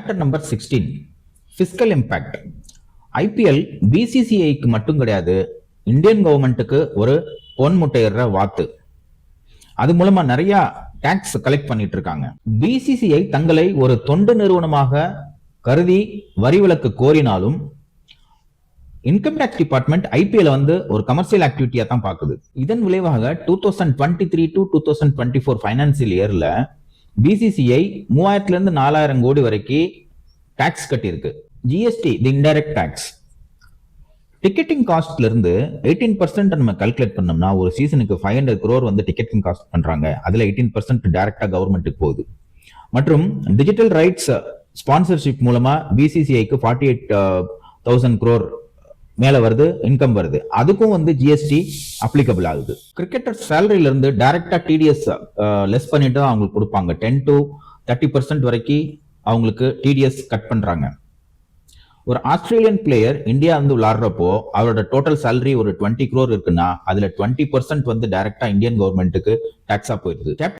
Chapter number 16 fiscal impact. IPL பிசிசிஐக்கு மட்டும் கிடையாது, இந்தியன் கவர்மெண்ட்டுக்கு ஒரு பொன் முட்டையிடுற வாத்து. அது மூலமா நிறைய டாக்ஸ் கலெக்ட் பண்ணிட்டு இருக்காங்க. பிசிசிஐ தங்களை ஒரு தொண்டு நிறுவனமாக கருதி வரி விலக்கு கோரினாலும் இன்கம் டாக்ஸ் டிபார்ட்மெண்ட் ஐபிஎல் ஒரு கமர்ஷியல் ஆக்டிவிட்டியா தான் பாக்குது. இதன் விளைவாக 2023 to 2024 பைனான்சியல் இயர்ல பிசிசிஐ 3000 இருந்து 4000 கோடி வரைக்கும் டாக்ஸ் கட்டியிருக்கு. ஜிஎஸ்டி, தி இன்டைரக்ட் டாக்ஸ். டிக்கெட்டிங் காஸ்ட்ல இருந்து 18% நம்ம கால்குலேட் பண்ணோம்னா ஒரு சீசனுக்கு 500 crore டிக்கெட்டிங் காஸ்ட் பண்றாங்க. அதுல 18% டைரக்டா கவர்மெண்ட்டுக்கு போகுது. மற்றும் டிஜிட்டல் ரைட்ஸ் ஸ்பான்சர்ஷிப் மூலமா பிசிசிஐக்கு 48,000 crore மேல வருது, இன்கம் வருது. அதுக்கும் ஜிஎஸ்டி அப்ளிகபிள் ஆகுது. கிரிக்கெட்டர் சேலரியில இருந்து டைரக்டா டிடிஎஸ் லெஸ் பண்ணிட்டு தான் அவங்களுக்கு கொடுப்பாங்க. 10 to 30% வரைக்கும் அவங்களுக்கு டிடிஎஸ் கட் பண்றாங்க. ஒரு ஆஸ்திரேலியன் பிளேயர் இந்தியா விளையாடுறப்போ அவரோட டோட்டல் சேலரி ஒரு 20 crore இருக்குன்னா அதுல 20% டைரக்டா இந்தியன் கவர்மெண்ட்டுக்கு டாக்ஸா போயிருது.